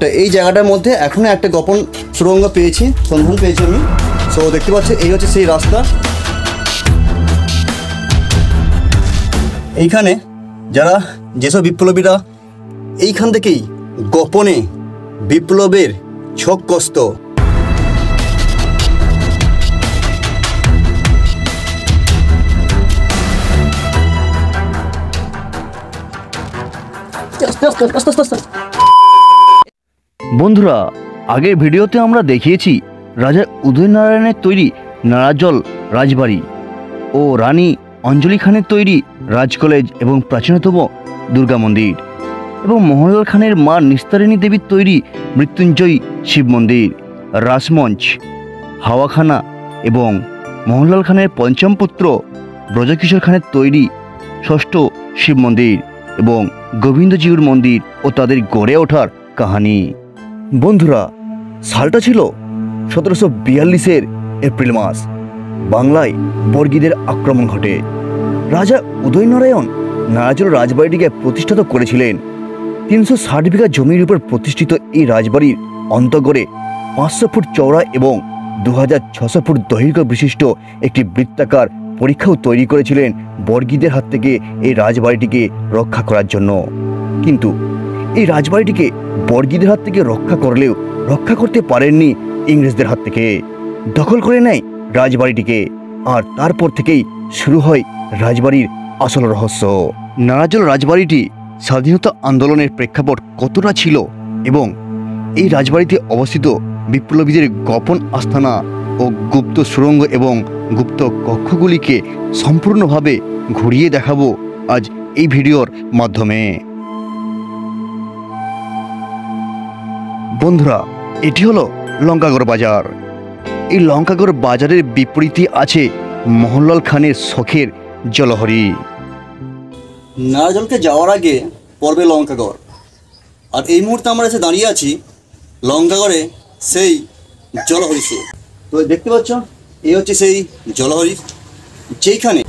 একটা এই জায়গাটার মধ্যে এখনো একটা গোপন সুড়ঙ্গ পেয়েছি, সন্ধান পেয়েছি আমি। সো দেখতে পাচ্ছি এই হচ্ছে সেই রাস্তা। এইখানে যারা যেসব বিপ্লবীরা এইখান থেকেই গোপনে বিপ্লবের ছক কষত, বন্ধুরা, আগের ভিডিওতে আমরা দেখিয়েছি রাজা উদয়নারায়ণের তৈরি নারাজল রাজবাড়ি ও রানী অঞ্জলি খানের তৈরি রাজ কলেজ এবং প্রাচীনতম দুর্গা মন্দির এবং মোহনলাল খানের মা নিস্তারিণী দেবীর তৈরি মৃত্যুঞ্জয়ী শিব মন্দির, রাসমঞ্চ, হাওয়াখানা এবং মোহনলাল খানের পঞ্চম পুত্র ব্রজকিশোর খানের তৈরি ষষ্ঠ শিব মন্দির এবং গোবিন্দজিউর মন্দির ও তাদের গড়ে ওঠার কাহিনী। বন্ধুরা, সালটা ছিল 1742-এর এপ্রিল মাস। বাংলায় বর্গীদের আক্রমণ ঘটে। রাজা উদয়নারায়ণ নারাজল রাজবাড়িটিকে প্রতিষ্ঠিত করেছিলেন। 360 বিঘা জমির উপর প্রতিষ্ঠিত এই রাজবাড়ির অন্তঃগড়ে 500 ফুট চওড়া এবং 2600 ফুট দৈর্ঘ্য বিশিষ্ট একটি বৃত্তাকার পরীক্ষাও তৈরি করেছিলেন বর্গীদের হাত থেকে এই রাজবাড়িটিকে রক্ষা করার জন্য। কিন্তু এই রাজবাড়িটিকে বর্গীদের হাত থেকে রক্ষা করলেও রক্ষা করতে পারেননি ইংরেজদের হাত থেকে। দখল করে নেয় রাজবাড়িটিকে, আর তারপর থেকেই শুরু হয় রাজবাড়ির আসল রহস্য। নারাজল রাজবাড়িটি স্বাধীনতা আন্দোলনের প্রেক্ষাপট কতটা ছিল এবং এই রাজবাড়িতে অবস্থিত বিপ্লবীদের গোপন আস্তানা ও গুপ্ত সুড়ঙ্গ এবং গুপ্ত কক্ষগুলিকে সম্পূর্ণভাবে ঘুরিয়ে দেখাবো আজ এই ভিডিওর মাধ্যমে। বন্ধুরা, এটি হলো লঙ্কাগড় বাজার। এই লঙ্কাগড় বাজারের বিপরীতে আছে মোহনলাল খানের শখের জলহরি। নারাজলকে যাওয়ার আগে পড়বে লঙ্কাগড়, আর এই মুহূর্তে আমরা এসে দাঁড়িয়ে আছি লঙ্কাগড়ে সেই জলহরিতে। তো দেখতে পাচ্ছ, এই হচ্ছে সেই জলহরি, যেখানে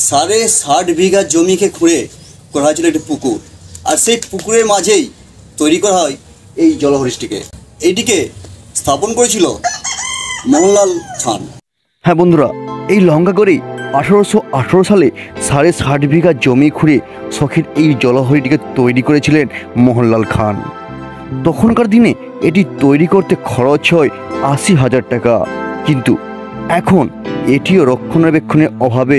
60.5 বিঘা জমিকে খুঁড়ে করা হয়েছিল একটি পুকুর, আর সেই পুকুরের মাঝেই তৈরি করা হয় এই জলহরিটিকে। এইটিকে স্থাপন করেছিল মোহনলাল খান। হ্যাঁ বন্ধুরা, এই লঙ্কাগড়ে 1818 সালে 60.5 বিঘা জমি খুঁড়ে শখের এই জলহরিটিকে তৈরি করেছিলেন মোহনলাল খান। তখনকার দিনে এটি তৈরি করতে খরচ হয় 80,000 টাকা, কিন্তু এখন এটিও রক্ষণাবেক্ষণের অভাবে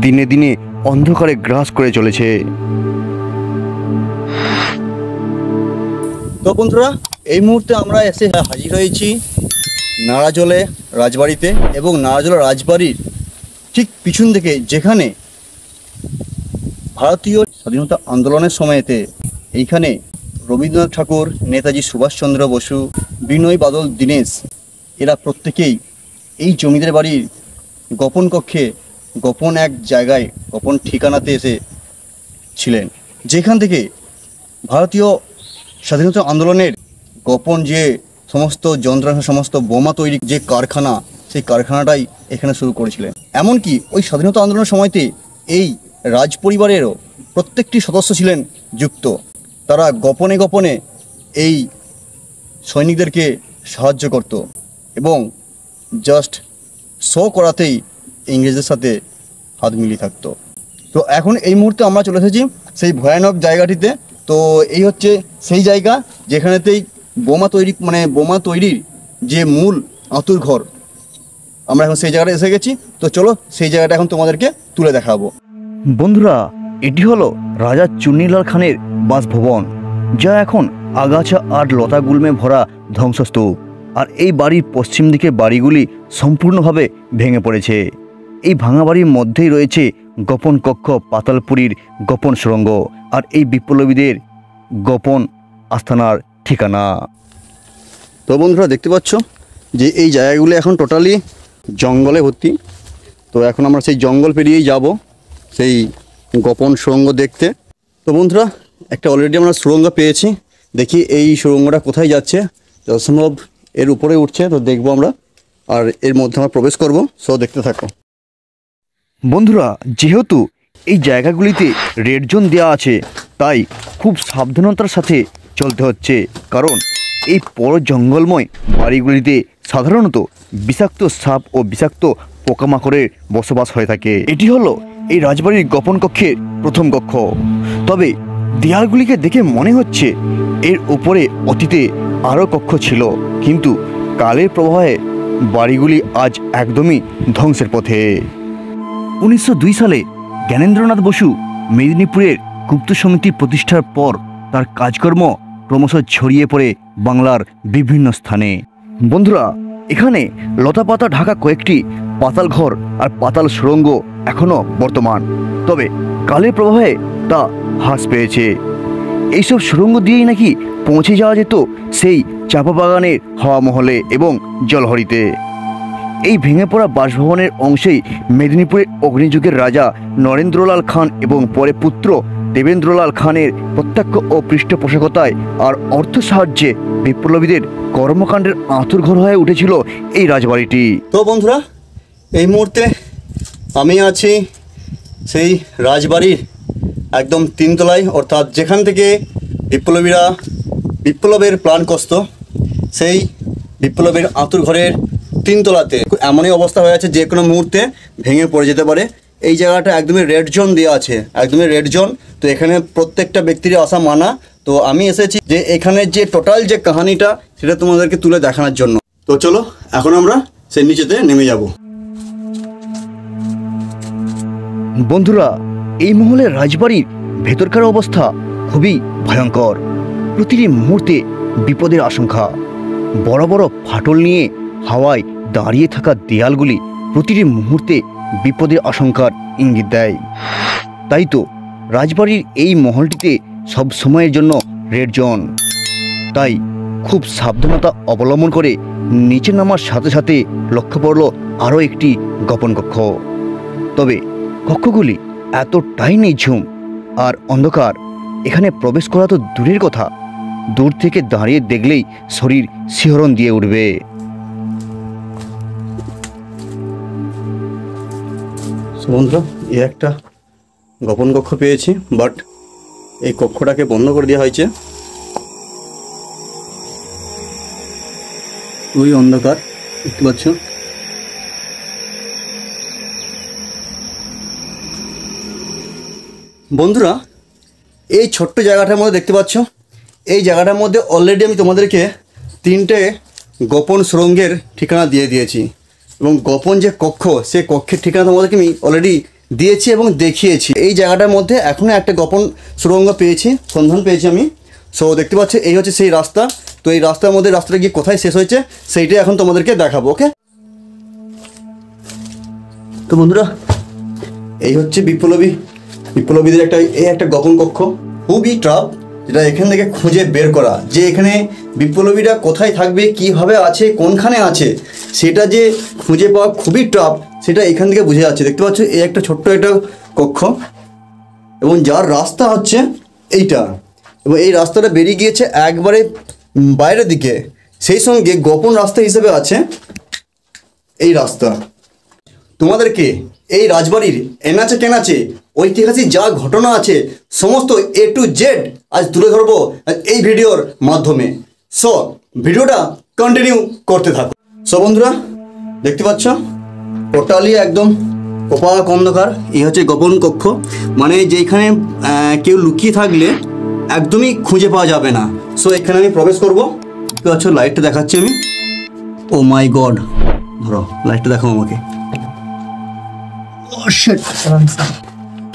দিনে দিনে অন্ধকারে গ্রাস করে চলেছে। তো বন্ধুরা, এই মুহূর্তে আমরা এসে হাজির হয়েছি নারাজলে রাজবাড়িতে, এবং নারাজল রাজবাড়ির ঠিক পিছন থেকে যেখানে ভারতীয় স্বাধীনতা আন্দোলনের সময়তে এইখানে রবীন্দ্রনাথ ঠাকুর, নেতাজি সুভাষচন্দ্র বসু, বিনয় বাদল দীনেশ এরা প্রত্যেকেই এই জমিদার বাড়ির গোপন কক্ষে, গোপন এক জায়গায়, গোপন ঠিকানাতে এসে ছিলেন, যেখান থেকে ভারতীয় স্বাধীনতা আন্দোলনের গোপন যে সমস্ত যন্ত্রাংশ, সমস্ত বোমা তৈরি যে কারখানা, সেই কারখানাটাই এখানে শুরু করেছিলেন। এমনকি ওই স্বাধীনতা আন্দোলনের সময়তে এই রাজ পরিবারেরও প্রত্যেকটি সদস্য ছিলেন যুক্ত। তারা গোপনে গোপনে এই সৈনিকদেরকে সাহায্য করত এবং জাস্ট শো করাতেই ইংরেজদের সাথে হাত মিলিয়ে থাকতো। তো এখন এই মুহূর্তে আমরা চলে এসেছি সেই ভয়ানক জায়গাটিতে। তো এই হচ্ছে সেই জায়গা যেখানেতেই বোমা তৈরির যে মূল আঁতুর ঘর, আমরা এখন সেই জায়গাটা এসে গেছি। তো চলো সেই জায়গাটা এখন তোমাদেরকে তুলে দেখাবো। বন্ধুরা, এটি হলো রাজা চুন্নিলাল খানের বাসভবন, যা এখন আগাছা আর লতা গুল্মে ভরা ধ্বংসস্তূপ। আর এই বাড়ির পশ্চিম দিকে বাড়িগুলি সম্পূর্ণভাবে ভেঙে পড়েছে। এই ভাঙা বাড়ির মধ্যেই রয়েছে গোপন কক্ষ, পাতালপুরীর গোপন সুড়ঙ্গ আর এই বিপ্লবীদের গোপন আস্তানার ঠিকানা। তো বন্ধুরা, দেখতে পাচ্ছ যে এই জায়গাগুলো এখন টোটালি জঙ্গলে ভর্তি। তো এখন আমরা সেই জঙ্গল পেরিয়েই যাব সেই গোপন সুড়ঙ্গ দেখতে। তো বন্ধুরা, একটা অলরেডি আমরা সুড়ঙ্গ পেয়েছি। দেখি এই সুড়ঙ্গটা কোথায় যাচ্ছে। যথাসম্ভব এর উপরে উঠছে, তো দেখবো আমরা, আর এর মধ্যে আমরা প্রবেশ করব। সো দেখতে থাকো। বন্ধুরা, যেহেতু এই জায়গাগুলিতে রেড জোন দেওয়া আছে, তাই খুব সাবধানতার সাথে চলতে হচ্ছে, কারণ এই বড় জঙ্গলময় বাড়িগুলিতে সাধারণত বিষাক্ত সাপ ও বিষাক্ত পোকামাকড়ের বসবাস হয়ে থাকে। এটি হলো এই রাজবাড়ির গোপন কক্ষের প্রথম কক্ষ। তবে দেয়ালগুলিকে দেখে মনে হচ্ছে এর উপরে অতীতে আরও কক্ষ ছিল, কিন্তু কালের প্রবাহে বাড়িগুলি আজ একদমই ধ্বংসের পথে। 1902 সালে জ্ঞানেন্দ্রনাথ বসু মেদিনীপুরের গুপ্ত সমিতি প্রতিষ্ঠার পর তার কাজকর্ম ক্রমশ ছড়িয়ে পড়ে বাংলার বিভিন্ন স্থানে। বন্ধুরা, এখানে লতাপাতা ঢাকা কয়েকটি পাতাল ঘর আর পাতাল সুড়ঙ্গ এখনও বর্তমান, তবে কালের প্রবাহে তা হ্রাস পেয়েছে। এইসব সুড়ঙ্গ দিয়েই নাকি পৌঁছে যাওয়া যেত সেই চাপা বাগানের হাওয়া মহলে এবং জলহরিতে। এই ভেঙে পড়া বাসভবনের অংশেই মেদিনীপুরের অগ্নিযুগের রাজা নরেন্দ্রলাল খান এবং পরে পুত্র দেবেন্দ্রলাল খানের প্রত্যক্ষ ও পৃষ্ঠপোষকতায় আর অর্থ সাহায্যে বিপ্লবীদের কর্মকাণ্ডের আঁতুড়ঘর হয়ে উঠেছিল এই রাজবাড়িটি। তো বন্ধুরা, এই মুহূর্তে আমি আছি সেই রাজবাড়ির একদম 3 তলায়, অর্থাৎ যেখান থেকে বিপ্লবীরা বিপ্লবের প্ল্যান কষত সেই বিপ্লবের আঁতুড়ঘরের 3 তলাতে। এমনই অবস্থা হয়ে আছে যে কোনো মুহূর্তে ভেঙে পড়ে যেতে পারে। এই জায়গাটা একদমই রেড জোন দেওয়া আছে, একদমই রেড জোন। তো এখানে প্রত্যেকটা ব্যক্তির আসা মানা। তো আমি এসেছি যে এখানে যে টোটাল যে কাহিনীটা সেটা তোমাদেরকে তুলে দেখানোর জন্য। তো চলো এখন আমরা সেই নিচেতে নেমে যাব। বন্ধুরা, এই মহলের রাজবাড়ির ভেতরকার অবস্থা খুবই ভয়ঙ্কর। প্রতিটি মুহূর্তে বিপদের আশঙ্কা। বড় বড় ফাটল নিয়ে হাওয়ায় দাঁড়িয়ে থাকা দেয়ালগুলি প্রতিটি মুহূর্তে বিপদের আশঙ্কার ইঙ্গিত দেয়। তাই তো রাজবাড়ির এই মহলটিতে সব সময়ের জন্য রেড জোন। তাই খুব সাবধানতা অবলম্বন করে নিচে নামার সাথে সাথে লক্ষ্য পড়ল আরও একটি গোপন কক্ষ। তবে কক্ষগুলি এতটাই নিঝুম আর অন্ধকার, এখানে প্রবেশ করা তো দূরের কথা, দূর থেকে দাঁড়িয়ে দেখলেই শরীর শিহরণ দিয়ে উঠবে। বন্ধুরা, এই একটা গোপন কক্ষ পেয়েছি, বাট এই কক্ষটাকে বন্ধ করে দেওয়া হয়েছে। ওই অন্ধকার দেখতে পাচ্ছ। বন্ধুরা, এই ছোট্ট জায়গাটার মধ্যে দেখতে পাচ্ছ, এই জায়গাটার মধ্যে অলরেডি আমি তোমাদেরকে 3টে গোপন সুড়ঙ্গের ঠিকানা দিয়ে দিয়েছি, এবং গোপন যে কক্ষ সেই কক্ষের ঠিকানা তোমাদেরকে আমি অলরেডি দিয়েছি এবং দেখিয়েছি। এই জায়গাটার মধ্যে এখনও একটা গোপন সুড়ঙ্গ পেয়েছি, সন্ধান পেয়েছি আমি। সো দেখতে পাচ্ছ এই হচ্ছে সেই রাস্তা। তো এই রাস্তার মধ্যে রাস্তাটা গিয়ে কোথায় শেষ হয়েছে সেইটাই এখন তোমাদেরকে দেখাবো। ওকে, তো বন্ধুরা, এই হচ্ছে বিপ্লবীদের একটা গোপন কক্ষ, খুবই ট্রাপ, যেটা এখান থেকে খুঁজে বের করা যে এখানে বিপ্লবীরা কোথায় থাকবে, কিভাবে আছে, কোনখানে আছে, সেটা যে খুঁজে পাওয়া খুবই টাফ, সেটা এখান থেকে বুঝে যাচ্ছে। দেখতে পাচ্ছ এই একটা ছোট্ট একটা কক্ষ, এবং যার রাস্তা হচ্ছে এইটা, এবং এই রাস্তাটা বেরিয়ে গিয়েছে একবারে বাইরের দিকে। সেই সঙ্গে গোপন রাস্তা হিসেবে আছে এই রাস্তা। তোমাদেরকে এই রাজবাড়ির এনাচে কেনাচে ঐতিহাসিক যা ঘটনা আছে সমস্ত A to Z আজ তুলে ধরবো এই ভিডিওর মাধ্যমে। সো ভিডিওটা কন্টিনিউ করতে থাকো। সো বন্ধুরা, দেখতে পাচ্ছ টোটালি একদম ওপাক অন্ধকার। এই হচ্ছে গোপন কক্ষ, মানে যেখানে কেউ লুকিয়ে থাকলে একদমই খুঁজে পাওয়া যাবে না। সো এখানে আমি প্রবেশ করবো। দেখতে পাচ্ছ লাইটটা দেখাচ্ছি আমি। ও মাই গড, ধরো লাইটটা দেখো আমাকে।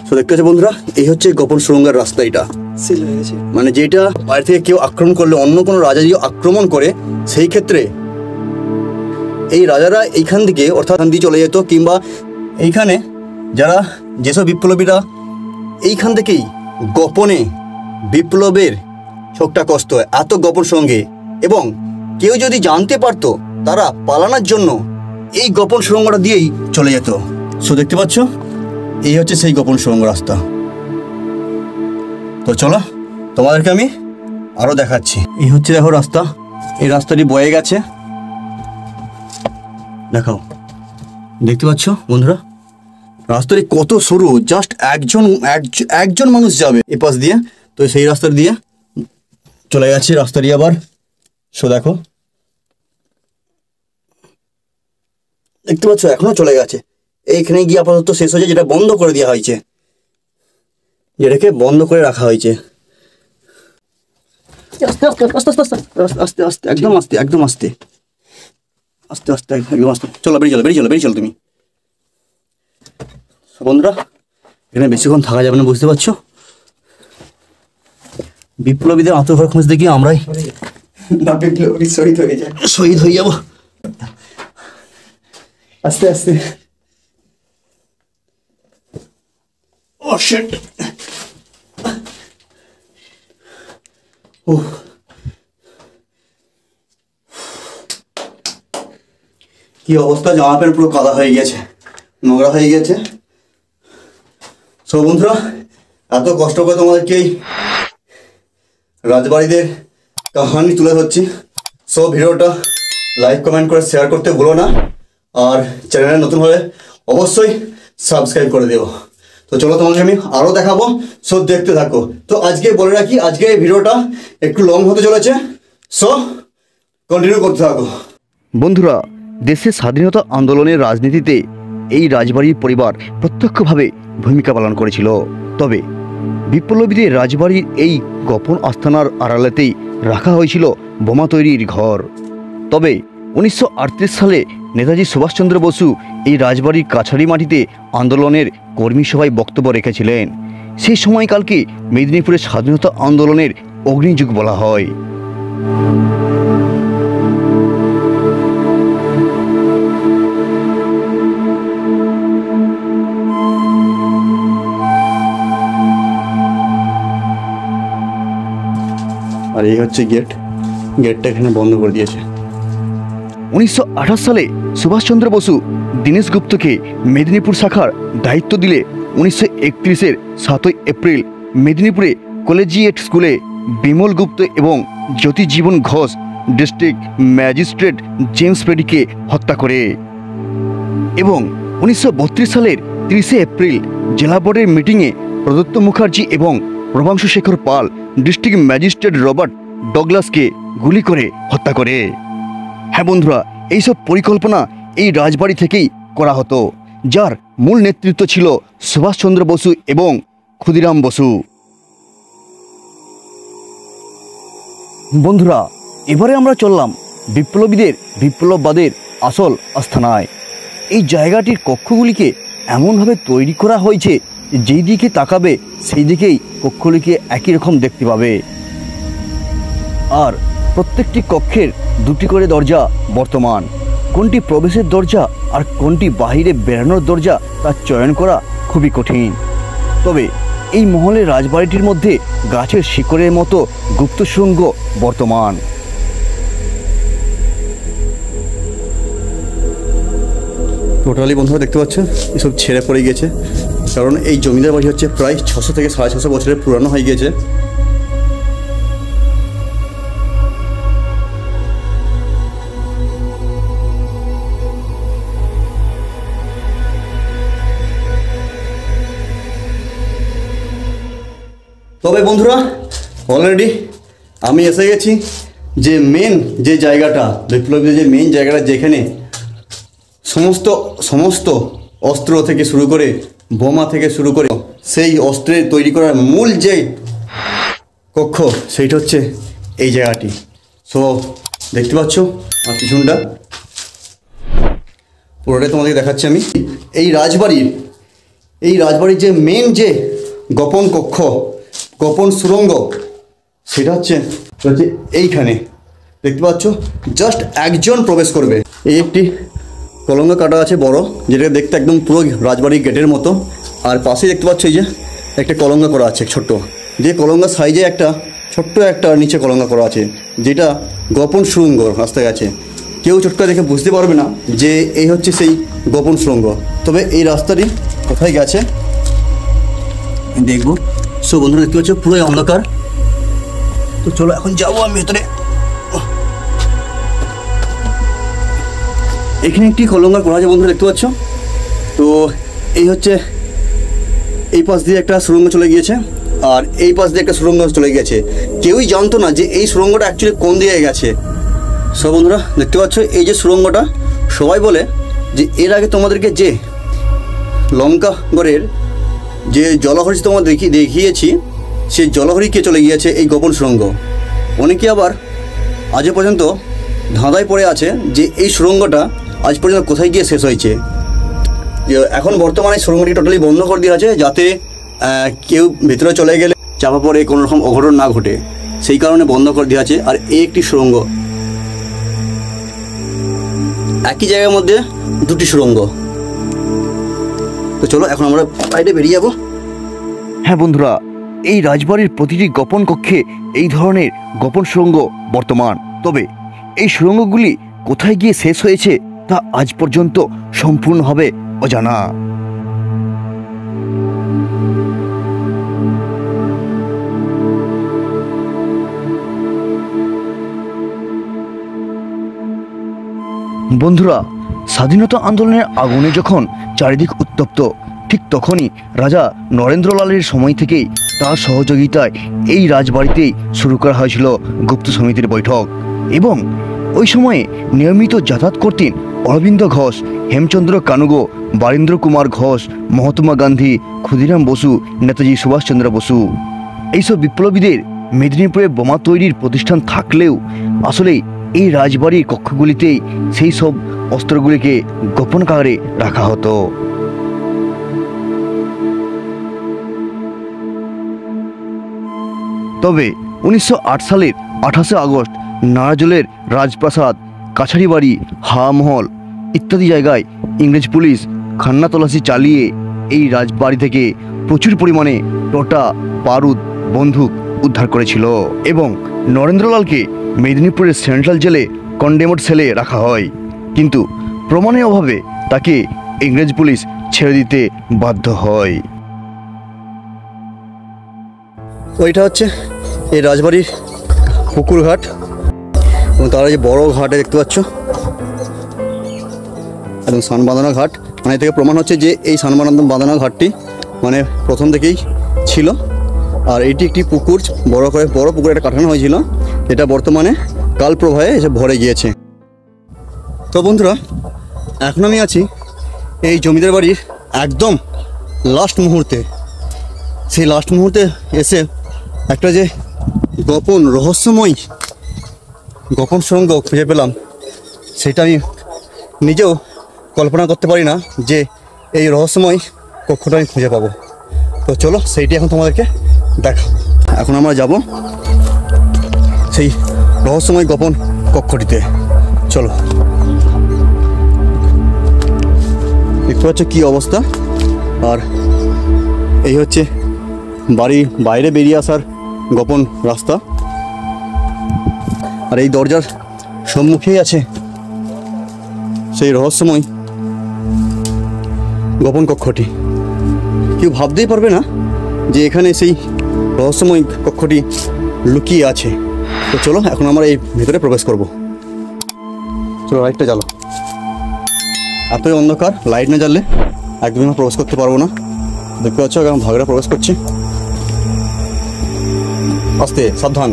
তো দেখতে পাচ্ছ বন্ধুরা, এই হচ্ছে গোপন সুড়ঙ্গের রাস্তা। এটা মানে যেটা বাইরে থেকে কেউ আক্রমণ করলে, অন্য কোনো রাজা যদি আক্রমণ করে, সেই ক্ষেত্রে এই রাজারা এইখান থেকে অর্থাৎ দিয়ে চলে যেত, কিংবা এইখানে যারা যেসব বিপ্লবীরা এইখান থেকেই গোপনে বিপ্লবের ছোকটা কষ্ট হয় এত গোপন সঙ্গে, এবং কেউ যদি জানতে পারতো তারা পালানোর জন্য এই গোপন সুড়ঙ্গটা দিয়েই চলে যেত। সো দেখতে পাচ্ছ এই হচ্ছে সেই গোপন সুড়ঙ্গ রাস্তা। তো চলো তোমাদেরকে আমি আরো দেখাচ্ছি। এই হচ্ছে দেখো রাস্তা, এই রাস্তাটি বয়ে গেছে, দেখাও। দেখতে পাচ্ছ বন্ধুরা রাস্তাটি কত সরু, জাস্ট একজন মানুষ যাবে এ পাশ দিয়ে। তো সেই রাস্তা দিয়ে চলে গেছে রাস্তাটি আবার সো দেখো, দেখতে পাচ্ছ এখনো চলে গেছে। এইখানে গিয়ে আপাতত শেষ হয়েছে, যেটা বন্ধ করে দেওয়া হয়েছে, যেটাকে বন্ধ করে রাখা হয়েছে। আস্তে আস্তে আস্তে আস্তে আস্তে আস্তে আস্তে একদম আস্তে, একদম আস্তে আস্তে আস্তে একদম আস্তে। চলো বেরিয়ে চলো, বেরিয়ে চলো, বেরিয়ে চলো তুমি। বন্ধুরা, এখানে বেশিক্ষণ থাকা যাবে না, বুঝতে পারছো। বিপ্লবীদের আত্মঘর খুঁজতে গিয়ে আমরাই শহীদ হয়ে যাবো। আস্তে আস্তে। ও শিট। কি অবস্থা, জামা প্যান্ট পুরো কাদা হয়ে গেছে, নোংরা হয়ে গেছে। সো বন্ধুরা, এত কষ্ট করে তোমাদেরকে রাজবাড়িদের কাহানি তুলে ধরছি। সো ভিডিওটা লাইক কমেন্ট করে শেয়ার করতে ভুলো না, আর চ্যানেলে নতুন হলে অবশ্যই সাবস্ক্রাইব করে দেবো। তো চলো, তোমাকে আমি আরও দেখাবো, সো দেখতে থাকো। তো আজকে বলে রাখি, আজকে এই ভিডিওটা একটু লং হতে চলেছে, সো কন্টিনিউ করতে থাকো। বন্ধুরা, দেশের স্বাধীনতা আন্দোলনের রাজনীতিতে এই রাজবাড়ির পরিবার প্রত্যক্ষভাবে ভূমিকা পালন করেছিল। তবে বিপ্লবীদের রাজবাড়ির এই গোপন আস্তানার আড়ালেতেই রাখা হয়েছিল বোমা তৈরির ঘর। তবে 1938 সালে নেতাজি সুভাষচন্দ্র বসু এই রাজবাড়ির কাছারি মাটিতে আন্দোলনের কর্মী সভায় বক্তব্য রেখেছিলেন। সেই সময়কালকে মেদিনীপুরের স্বাধীনতা আন্দোলনের অগ্নিযুগ বলা হয়। আর এই হচ্ছে গেট, গেটটা এখানে বন্ধ করে দিয়েছে। 1928 সালে সুভাষচন্দ্র বসু দীনেশ গুপ্তকে মেদিনীপুর শাখার দায়িত্ব দিলে 1931-এর 7 এপ্রিল মেদিনীপুরে কলেজিয়েট স্কুলে বিমল গুপ্ত এবং জ্যোতি জীবন ঘোষ ডিস্ট্রিক্ট ম্যাজিস্ট্রেট জেমস পেডিকে হত্যা করে, এবং 1932 সালের 30 এপ্রিল জেলা বোর্ডের মিটিংয়ে প্রদত্ত মুখার্জি এবং প্রভাংশু শেখর পাল ডিস্ট্রিক্ট ম্যাজিস্ট্রেট রবার্ট ডগলাসকে গুলি করে হত্যা করে। হ্যাঁ বন্ধুরা, এইসব পরিকল্পনা এই রাজবাড়ি থেকেই করা হতো, যার মূল নেতৃত্ব ছিল সুভাষচন্দ্র বসু এবং ক্ষুদিরাম বসু। বন্ধুরা, এবারে আমরা চললাম বিপ্লবীদের বিপ্লববাদের আসল আস্তানায়। এই জায়গাটির কক্ষগুলিকে এমনভাবে তৈরি করা হয়েছে, যেই দিকে তাকাবে সেই দিকেই কক্ষগুলিকে একই রকম দেখতে পাবে। আর প্রত্যেকটি কক্ষের 2টি করে দরজা বর্তমান। কোনটি প্রবেশের দরজা আর কোনটি বাহিরে বেরানোর দরজা তা চয়ন করা খুবই কঠিন। তবে এই মহলের রাজবাড়িটির মধ্যে গাছের শিকড়ের মতো গুপ্ত সুড়ঙ্গ বর্তমান। টোটালি বন্ধুরা দেখতে পাচ্ছ, এসব ছেড়ে পড়ে গেছে, কারণ এই জমিদার বাড়ি হচ্ছে প্রায় 600 থেকে 650 বছরের পুরানো হয়ে গেছে। তবে বন্ধুরা, অলরেডি আমি এসে গেছি যে মেন যে জায়গাটা, বিপ্লবীদের যে মেন জায়গাটা, যেখানে সমস্ত অস্ত্র থেকে শুরু করে বোমা থেকে শুরু করে সেই অস্ত্রের তৈরি করার মূল যে কক্ষ, সেইটা হচ্ছে এই জায়গাটি। সো দেখতে পাচ্ছ আমার পিছনটা, পুরোটাই তোমাদেরকে দেখাচ্ছি আমি। এই রাজবাড়ির যে মেন যে গোপন কক্ষ, গোপন সুড়ঙ্গ, সেটা হচ্ছে এইখানে দেখতে পাচ্ছ। জাস্ট একজন প্রবেশ করবে। এই একটি কলঙ্ক কাটা আছে বড়, যেটা দেখতে একদম পুরো রাজবাড়ির গেটের মতো। আর পাশেই দেখতে পাচ্ছ এই যে একটা কলঙ্ক করা আছে ছোট্ট, যে কলঙ্কার সাইজে একটা ছোট্ট একটা নিচে কলঙ্ক করা আছে, যেটা গোপন সুড়ঙ্গ রাস্তায় আছে। কেউ চটকা দেখে বুঝতে পারবে না যে এই হচ্ছে সেই গোপন সুড়ঙ্গ। তবে এই রাস্তাটি কোথায় গেছে দেখবো। সো বন্ধুরা দেখতে পাচ্ছ পুরোই অন্ধকার। তো চলো এখন যাবো আমি ভেতরে। এখানে একটি কলঙ্কার করা আছে বন্ধুরা, দেখতে পাচ্ছ। তো এই হচ্ছে, এই পাশ দিয়ে একটা সুড়ঙ্গ চলে গিয়েছে, আর এই পাশ দিয়ে একটা সুড়ঙ্গ চলে গেছে। কেউই জানতো না যে এই সুড়ঙ্গটা অ্যাকচুয়ালি কোন দিকে গেছে। সব বন্ধুরা দেখতে পাচ্ছ এই যে সুড়ঙ্গটা, সবাই বলে যে এর আগে তোমাদেরকে যে লঙ্কাগড়ের যে জলহরি তোমাদের দেখিয়েছি, সেই জলহরিকে চলে গিয়েছে এই গোপন সুড়ঙ্গ। অনেকে আবার আজও পর্যন্ত ধাঁধায় পড়ে আছে যে এই সুড়ঙ্গটা আজ পর্যন্ত কোথায় গিয়ে শেষ হয়েছে। এখন বর্তমানে সুড়ঙ্গটি টোটালি বন্ধ করে দেওয়া আছে, যাতে কেউ ভেতরে চলে গেলে চাপা পড়ে কোনো রকম অঘটন না ঘটে, সেই কারণে বন্ধ করে দেওয়া আছে। আর এই একটি সুড়ঙ্গ, একই জায়গার মধ্যে দুটি সুড়ঙ্গ। তো চলো এখন আমরা বাইরে বেরিয়ে যাবো। হ্যাঁ বন্ধুরা, এই রাজবাড়ির প্রতিটি গোপন কক্ষে এই ধরনের গোপন সুড়ঙ্গ বর্তমান। তবে এই সুড়ঙ্গগুলি কোথায় গিয়ে শেষ হয়েছে তা আজ পর্যন্ত সম্পূর্ণভাবে অজানা। বন্ধুরা, স্বাধীনতা আন্দোলনের আগুনে যখন চারিদিক উত্তপ্ত, ঠিক তখনই রাজা নরেন্দ্রলালের সময় থেকেই তার সহযোগিতায় এই রাজবাড়িতেই শুরু করা হয়েছিল গুপ্ত সমিতির বৈঠক। এবং ওই সময়ে নিয়মিত যাতায়াত করতেন অরবিন্দ ঘোষ, হেমচন্দ্র কানুগো, বারীন্দ্র কুমার ঘোষ, মহাত্মা গান্ধী, ক্ষুদিরাম বসু, নেতাজি সুভাষচন্দ্র বসু। এইসব বিপ্লবীদের মেদিনীপুরে বোমা তৈরির প্রতিষ্ঠান থাকলেও আসলে এই রাজবাড়ির কক্ষগুলিতেই সেই সব অস্ত্রগুলিকে গোপন কারে রাখা হতো। তবে 1908 সালের 28 আগস্ট নারাজলের রাজপ্রাসাদ, কাছারি বাড়ি, হাওয়ামহল ইত্যাদি জায়গায় ইংরেজ পুলিশ খান্না তল্লাশি চালিয়ে এই রাজবাড়ি থেকে প্রচুর পরিমাণে টোটা, বারুদ, বন্দুক উদ্ধার করেছিল এবং নরেন্দ্রলালকে মেদিনীপুরের সেন্ট্রাল জেলে কন্ডেমড সেলে রাখা হয়। কিন্তু প্রমাণের অভাবে তাকে ইংরেজ পুলিশ ছেড়ে দিতে বাধ্য হয়। ওইটা হচ্ছে এই রাজবাড়ির পুকুর ঘাট, এবং তারা যে বড় ঘাটে দেখতে পাচ্ছ একদম সানবাঁধানো ঘাট। মানে এ থেকে প্রমাণ হচ্ছে যে এই সানবাঁধানো ঘাটটি মানে প্রথম থেকেই ছিল। আর এটি একটি পুকুর, বড় পুকুর একটা কাটানো হয়েছিল, এটা বর্তমানে কালপ্রবাহে এসে ভরে গিয়েছে। তো বন্ধুরা, এখন আমি আছি এই জমিদার বাড়ির একদম লাস্ট মুহূর্তে। সেই লাস্ট মুহূর্তে এসে একটা যে গোপন রহস্যময় গোপন সুড়ঙ্গ খুঁজে পেলাম, সেটা আমি নিজেও কল্পনা করতে পারি না যে এই রহস্যময় কক্ষটা আমি খুঁজে পাবো। তো চলো সেইটি এখন তোমাদেরকে দেখা। এখন আমরা যাব সেই রহস্যময় গোপন কক্ষটিতে। চলো, দেখতে পাচ্ছ কী অবস্থা। আর এই হচ্ছে বাড়ির বাইরে বেরিয়ে আসার গোপন রাস্তা। আর এই দরজার সম্মুখেই আছে সেই রহস্যময় গোপন কক্ষটি। কেউ ভাবতেই পারবে না যে এখানে সেই রহস্যময় কক্ষটি লুকিয়ে আছে। তো চলো এখন আমরা এই ভিতরে প্রবেশ করব। চলো, লাইটটা জ্বালো। এতই অন্ধকার, লাইট না জ্বাললে একদমই আমরা প্রবেশ করতে পারবো না। দেখতে পাচ্ছ এখন ভাগরা প্রবেশ করছে। আস্তে, সাবধান।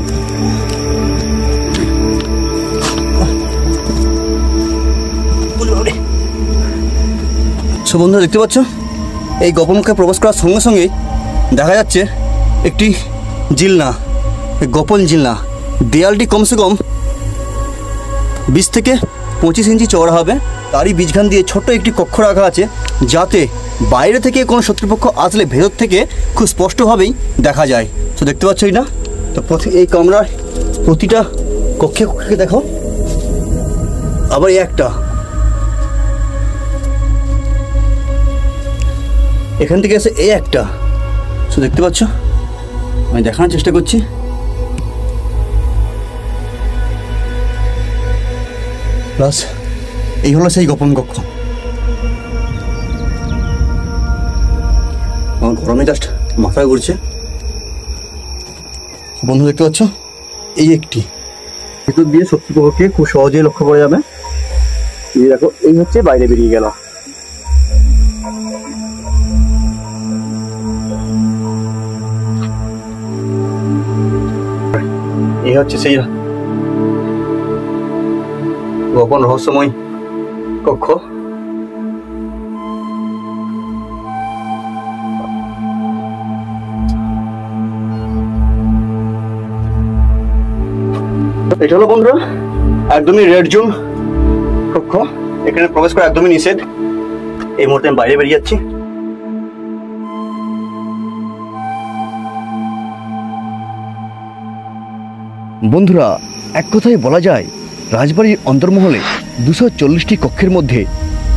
বন্ধুরা দেখতে পাচ্ছ এই গোপন কক্ষে প্রবেশ করার সঙ্গে সঙ্গেই দেখা যাচ্ছে একটি জিলনা, গোপন জিলনা। দেয়ালটি কমসে কম 20 থেকে 25 ইঞ্চি চওড়া হবে। তারই বীজখান দিয়ে ছোট্ট একটি কক্ষ রাখা আছে, যাতে বাইরে থেকে কোনো শত্রুপক্ষ আসলে ভেতর থেকে খুব স্পষ্টভাবেই দেখা যায়। তো দেখতে পাচ্ছ এই না, তো এই কামরার প্রতিটা কক্ষে কক্ষে দেখো, আবার একটা এখান থেকে এসে এই একটা। তো দেখতে পাচ্ছ, আমি দেখানোর চেষ্টা করছি। প্লাস এই হলো সেই গোপন কক্ষ। আমার গরমে জাস্ট মাথায় ঘুরছে। বন্ধু দেখতে পাচ্ছ এই একটি ভিতর দিয়ে শত্রুপক্ষকে খুব সহজেই লক্ষ্য করা যাবে। এই দেখো, এই হচ্ছে বাইরে বেরিয়ে গেল। এই হচ্ছে সেই গোপন রহস্যময় কক্ষ। এটা হলো বন্ধুরা একদমই রেড জোন কক্ষ, এখানে প্রবেশ করা একদমই নিষেধ। এই মুহূর্তে আমি বাইরে বেরিয়ে যাচ্ছি। বন্ধুরা, এক কথায় বলা যায় রাজবাড়ির অন্তর্মহলে 240টি কক্ষের মধ্যে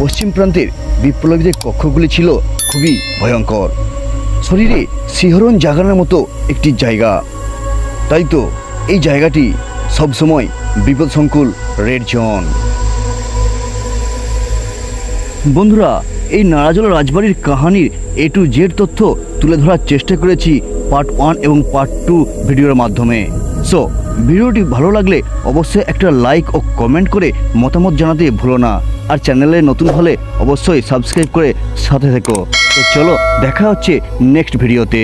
পশ্চিম প্রান্তের বিপ্লবীদের কক্ষগুলি ছিল খুবই ভয়ঙ্কর, শরীরে শিহরণ জাগানোর মতো একটি জায়গা। তাই তো এই জায়গাটি সবসময় বিপদসংকুল রেড জোন। বন্ধুরা, এই নারাজল রাজবাড়ির কাহানির A to Z তথ্য তুলে ধরার চেষ্টা করেছি পার্ট 1 এবং পার্ট 2 ভিডিওর মাধ্যমে। সো ভিডিওটি ভালো লাগলে অবশ্যই একটা লাইক ও কমেন্ট করে মতামত জানাতে ভুলো না, আর চ্যানেলে নতুন হলে অবশ্যই সাবস্ক্রাইব করে সাথে থেকো। তো চলো দেখা হচ্ছে নেক্সট ভিডিওতে।